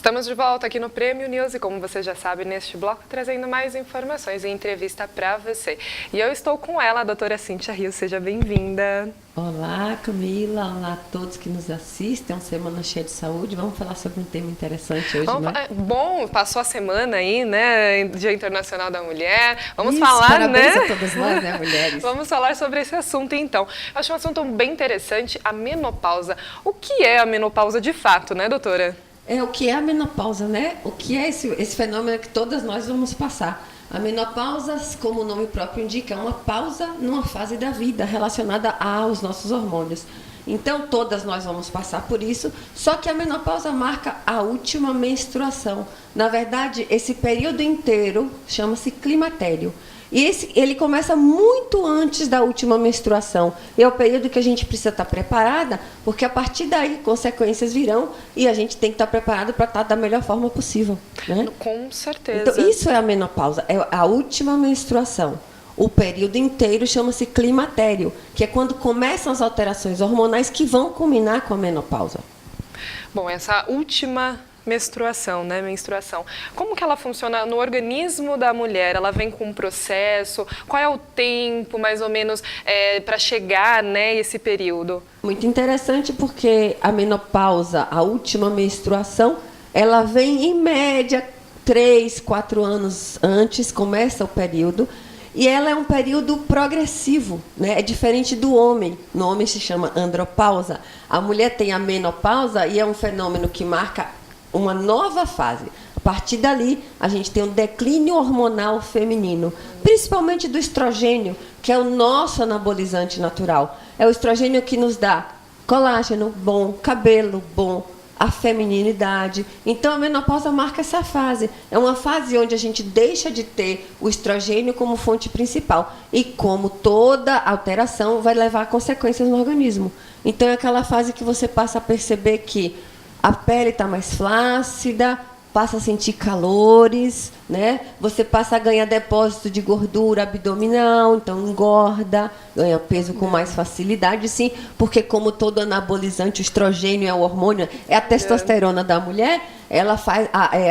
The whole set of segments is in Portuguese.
Estamos de volta aqui no Prêmio News e, como você já sabe, neste bloco trazendo mais informações e entrevista para você. E eu estou com ela, a doutora Cíntia Rios. Seja bem-vinda. Olá, Camila. Olá a todos que nos assistem. É uma semana cheia de saúde. Vamos falar sobre um tema interessante hoje, né? Bom, passou a semana aí, né? Dia Internacional da Mulher. Vamos Isso, falar, parabéns né? a todas nós, né, mulheres? Vamos falar sobre esse assunto, então. Eu acho um assunto bem interessante, a menopausa. O que é a menopausa de fato, né, doutora? O que é a menopausa, né? O que é esse fenômeno que todas nós vamos passar? A menopausa, como o nome próprio indica, é uma pausa numa fase da vida relacionada aos nossos hormônios. Então, todas nós vamos passar por isso, só que a menopausa marca a última menstruação. Na verdade, esse período inteiro chama-se climatério. E ele começa muito antes da última menstruação. E é o período que a gente precisa estar preparada, porque a partir daí consequências virão e a gente tem que estar preparado para estar da melhor forma possível, né? Com certeza. Então, isso é a menopausa, é a última menstruação. O período inteiro chama-se climatério, que é quando começam as alterações hormonais que vão culminar com a menopausa. Bom, essa última menstruação, né? Menstruação. Como que ela funciona no organismo da mulher? Ela vem com um processo? Qual é o tempo, mais ou menos, para chegar, né, esse período? Muito interessante, porque a menopausa, a última menstruação, ela vem em média 3, 4 anos antes, começa o período. E ela é um período progressivo, né? É diferente do homem. No homem se chama andropausa. A mulher tem a menopausa e é um fenômeno que marca uma nova fase. A partir dali, a gente tem um declínio hormonal feminino, principalmente do estrogênio, que é o nosso anabolizante natural. É o estrogênio que nos dá colágeno bom, cabelo bom, a femininidade. Então, a menopausa marca essa fase. É uma fase onde a gente deixa de ter o estrogênio como fonte principal. E como toda alteração vai levar a consequências no organismo. Então, é aquela fase que você passa a perceber que a pele está mais flácida, passa a sentir calores, né? Você passa a ganhar depósito de gordura abdominal, então engorda, ganha peso com mais facilidade, sim, porque como todo anabolizante, o estrogênio é o hormônio, é a testosterona da mulher, ela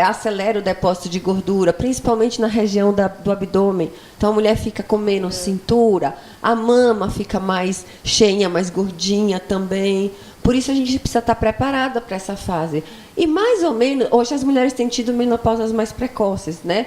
acelera o depósito de gordura, principalmente na região do abdômen. Então a mulher fica com menos cintura, a mama fica mais cheia, mais gordinha também. Por isso a gente precisa estar preparada para essa fase. E mais ou menos, hoje as mulheres têm tido menopausas mais precoces, né?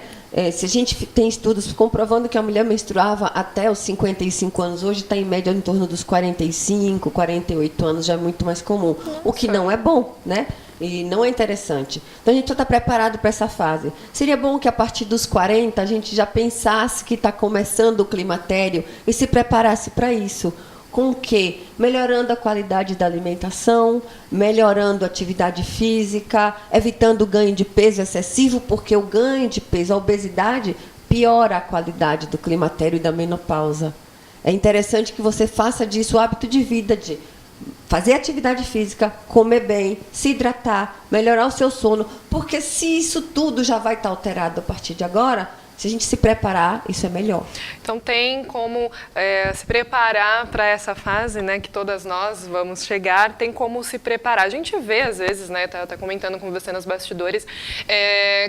Se a gente tem estudos comprovando que a mulher menstruava até os 55 anos, hoje está em média em torno dos 45, 48 anos, já é muito mais comum. O que não é bom, né? E não é interessante. Então a gente precisa estar preparado para essa fase. Seria bom que a partir dos 40 a gente já pensasse que está começando o climatério e se preparasse para isso. Com o quê? Melhorando a qualidade da alimentação, melhorando a atividade física, evitando o ganho de peso excessivo, porque o ganho de peso, a obesidade, piora a qualidade do climatério e da menopausa. É interessante que você faça disso o hábito de vida, de fazer atividade física, comer bem, se hidratar, melhorar o seu sono, porque se isso tudo já vai estar alterado a partir de agora, se a gente se preparar, isso é melhor. Então tem como se preparar para essa fase, né, que todas nós vamos chegar, tem como se preparar. A gente vê às vezes, né, tá comentando com você nos bastidores,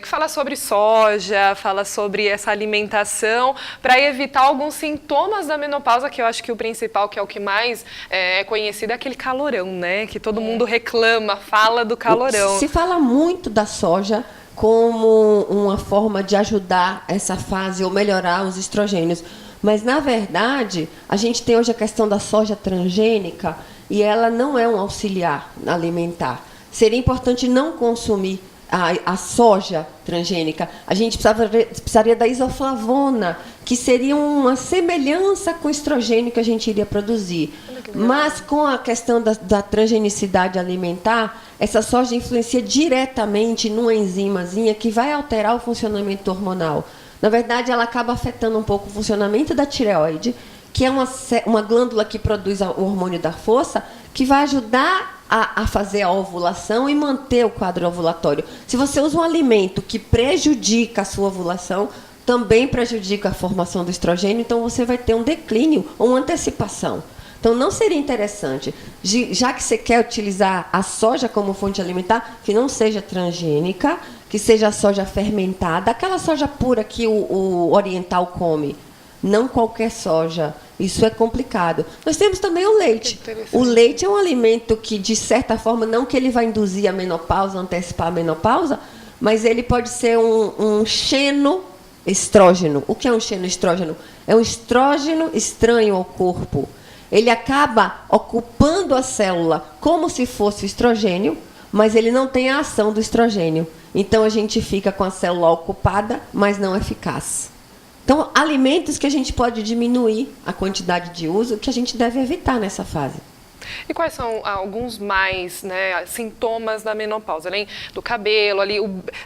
que fala sobre soja, fala sobre essa alimentação, para evitar alguns sintomas da menopausa, que eu acho que o principal, que é o que mais é conhecido, é aquele calorão, né, que todo mundo reclama, fala do calorão. Se fala muito da soja como uma forma de ajudar essa fase ou melhorar os estrogênios. Mas, na verdade, a gente tem hoje a questão da soja transgênica e ela não é um auxiliar alimentar. Seria importante não consumir a soja transgênica. A gente precisaria da isoflavona, que seria uma semelhança com o estrogênio que a gente iria produzir. Mas, com a questão da transgenicidade alimentar, essa soja influencia diretamente numa enzimazinha que vai alterar o funcionamento hormonal. Na verdade, ela acaba afetando um pouco o funcionamento da tireoide, que é uma glândula que produz o hormônio da força, que vai ajudar a fazer a ovulação e manter o quadro ovulatório. Se você usa um alimento que prejudica a sua ovulação, também prejudica a formação do estrogênio, então você vai ter um declínio ou uma antecipação. Então, não seria interessante, já que você quer utilizar a soja como fonte alimentar, que não seja transgênica, que seja a soja fermentada, aquela soja pura que o oriental come, não qualquer soja. Isso é complicado. Nós temos também o leite. O leite é um alimento que, de certa forma, não que ele vai induzir a menopausa, antecipar a menopausa, mas ele pode ser um xenoestrógeno. O que é um xenoestrógeno? É um estrógeno estranho ao corpo. Ele acaba ocupando a célula como se fosse o estrogênio, mas ele não tem a ação do estrogênio. Então, a gente fica com a célula ocupada, mas não eficaz. Então, alimentos que a gente pode diminuir a quantidade de uso, que a gente deve evitar nessa fase. E quais são alguns mais, né, sintomas da menopausa? Além do cabelo, ali,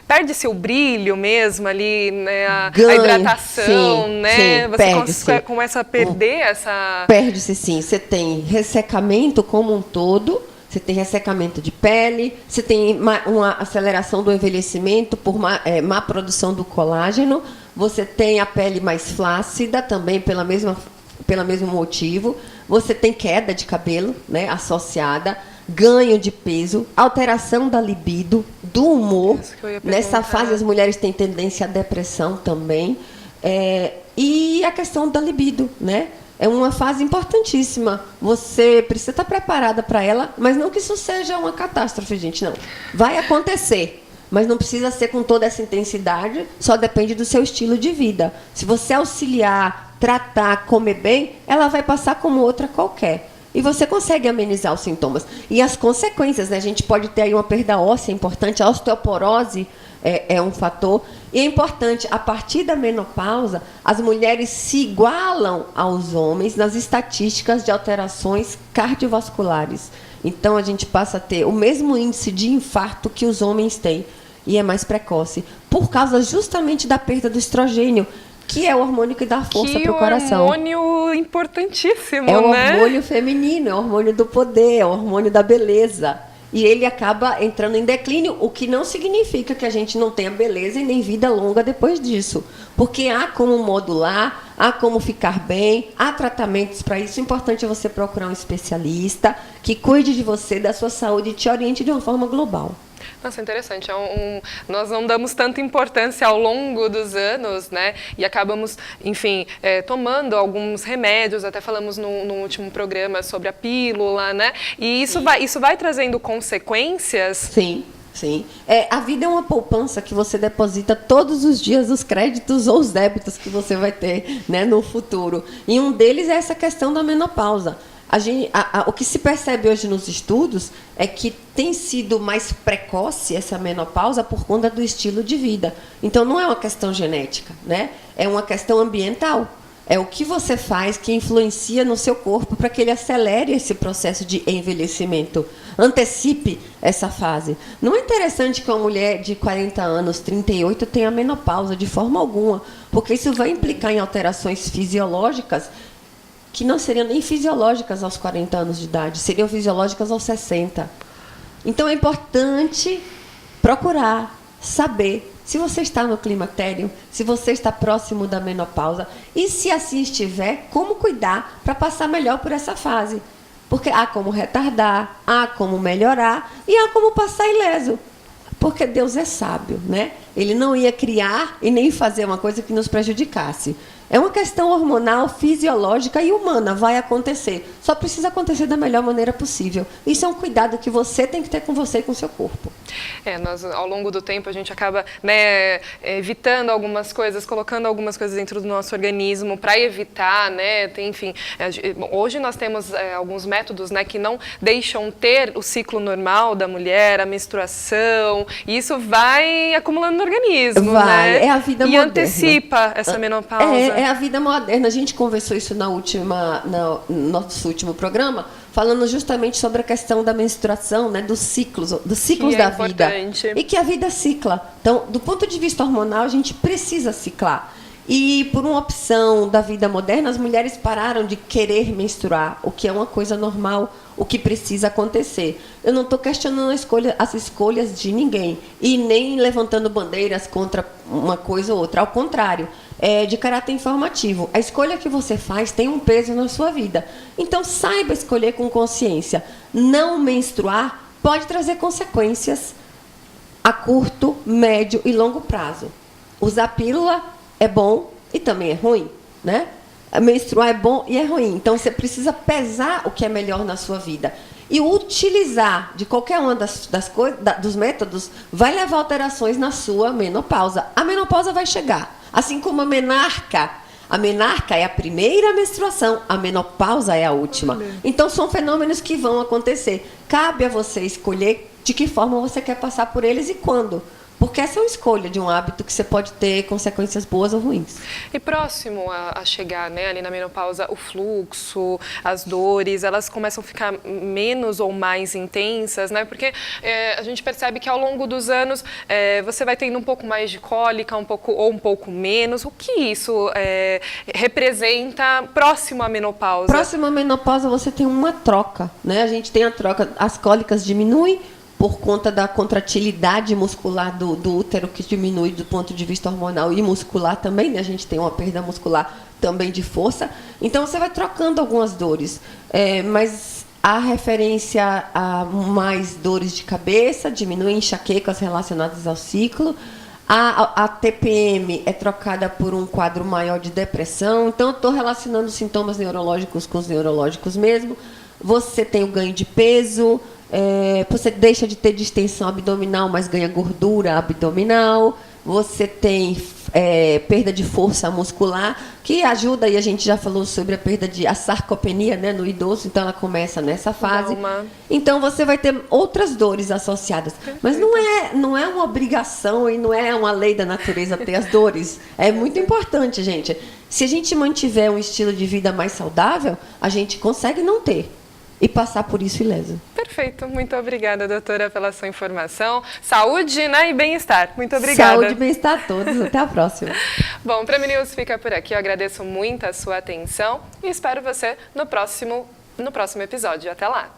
perde-se o brilho mesmo ali, né, a hidratação, sim, né? Sim, você começa a perder essa... Perde-se, sim. Você tem ressecamento como um todo, você tem ressecamento de pele, você tem uma aceleração do envelhecimento por má produção do colágeno, você tem a pele mais flácida também pelo mesmo motivo, você tem queda de cabelo, né, associada, ganho de peso, alteração da libido, do humor. Nessa fase, as mulheres têm tendência à depressão também. E a questão da libido, né? É uma fase importantíssima. Você precisa estar preparada para ela, mas não que isso seja uma catástrofe, gente, não. Vai acontecer, mas não precisa ser com toda essa intensidade, só depende do seu estilo de vida. Se você auxiliar, tratar, comer bem, ela vai passar como outra qualquer. E você consegue amenizar os sintomas. E as consequências, né? A gente pode ter aí uma perda óssea importante, a osteoporose é um fator. E é importante, a partir da menopausa, as mulheres se igualam aos homens nas estatísticas de alterações cardiovasculares. Então, a gente passa a ter o mesmo índice de infarto que os homens têm. E é mais precoce, por causa justamente da perda do estrogênio, que é o hormônio que dá força para o coração. É um hormônio importantíssimo, né? É o né? hormônio feminino, é o hormônio do poder, é o hormônio da beleza. E ele acaba entrando em declínio, o que não significa que a gente não tenha beleza e nem vida longa depois disso. Porque há como modular, há como ficar bem, há tratamentos para isso. O importante é você procurar um especialista que cuide de você, da sua saúde e te oriente de uma forma global. Nossa, interessante. Nós não damos tanta importância ao longo dos anos, né? E acabamos, enfim, tomando alguns remédios. Até falamos no último programa sobre a pílula, né? E isso vai trazendo consequências? Sim. Sim. A vida é uma poupança que você deposita todos os dias os créditos ou os débitos que você vai ter, né, no futuro. E um deles é essa questão da menopausa. O que se percebe hoje nos estudos é que tem sido mais precoce essa menopausa por conta do estilo de vida. Então, não é uma questão genética, né? É uma questão ambiental. É o que você faz que influencia no seu corpo para que ele acelere esse processo de envelhecimento, antecipe essa fase. Não é interessante que uma mulher de 40 anos, 38, tenha menopausa de forma alguma, porque isso vai implicar em alterações fisiológicas que não seriam nem fisiológicas aos 40 anos de idade, seriam fisiológicas aos 60. Então, é importante procurar saber se você está no climatério, se você está próximo da menopausa e, se assim estiver, como cuidar para passar melhor por essa fase. Porque há como retardar, há como melhorar e há como passar ileso. Porque Deus é sábio, né? Ele não ia criar e nem fazer uma coisa que nos prejudicasse. É uma questão hormonal, fisiológica e humana, vai acontecer. Só precisa acontecer da melhor maneira possível. Isso é um cuidado que você tem que ter com você e com o seu corpo. Nós, ao longo do tempo, a gente acaba, né, evitando algumas coisas, colocando algumas coisas dentro do nosso organismo para evitar, né, enfim. Hoje nós temos alguns métodos, né, que não deixam ter o ciclo normal da mulher, a menstruação, e isso vai acumulando no organismo, né? É a vida moderna. E antecipa essa menopausa. É a vida moderna. A gente conversou isso no nosso último programa, falando justamente sobre a questão da menstruação, né, dos ciclos da vida. E que a vida cicla. Então, do ponto de vista hormonal, a gente precisa ciclar. E por uma opção da vida moderna, as mulheres pararam de querer menstruar, o que é uma coisa normal, o que precisa acontecer. Eu não estou questionando as escolhas de ninguém e nem levantando bandeiras contra uma coisa ou outra. Ao contrário, é de caráter informativo. A escolha que você faz tem um peso na sua vida. Então, saiba escolher com consciência. Não menstruar pode trazer consequências a curto, médio e longo prazo. Usar pílula é bom e também é ruim, né? Menstruar é bom e é ruim. Então, você precisa pesar o que é melhor na sua vida. E utilizar de qualquer uma dos métodos vai levar alterações na sua menopausa. A menopausa vai chegar. Assim como a menarca. A menarca é a primeira menstruação, a menopausa é a última. Então, são fenômenos que vão acontecer. Cabe a você escolher de que forma você quer passar por eles e quando. Porque essa é uma escolha de um hábito que você pode ter consequências boas ou ruins. E próximo a chegar, né, ali na menopausa, o fluxo, as dores, elas começam a ficar menos ou mais intensas, né? Porque a gente percebe que ao longo dos anos você vai tendo um pouco mais de cólica, um pouco menos. O que isso representa próximo à menopausa? Próximo à menopausa você tem uma troca, né? A gente tem a troca, as cólicas diminuem por conta da contratilidade muscular do útero, que diminui do ponto de vista hormonal e muscular também, né? A gente tem uma perda muscular também de força. Então, você vai trocando algumas dores. Mas a referência a mais dores de cabeça, diminui enxaquecas relacionadas ao ciclo. A TPM é trocada por um quadro maior de depressão. Então, eu estou relacionando sintomas neurológicos com os neurológicos mesmo. Você tem o ganho de peso. Você deixa de ter distensão abdominal, mas ganha gordura abdominal. Você tem perda de força muscular, que ajuda, e a gente já falou sobre a sarcopenia, né, no idoso, então ela começa nessa fase. Então você vai ter outras dores associadas. Mas não é uma obrigação e não é uma lei da natureza ter as dores. É muito importante, gente. Se a gente mantiver um estilo de vida mais saudável, a gente consegue não ter e passar por isso ileso. Perfeito. Muito obrigada, doutora, pela sua informação. Saúde, né, e bem-estar. Muito obrigada. Saúde e bem-estar a todos. Até a próxima. Bom, Prêmio News fica por aqui. Eu agradeço muito a sua atenção e espero você no próximo episódio. Até lá.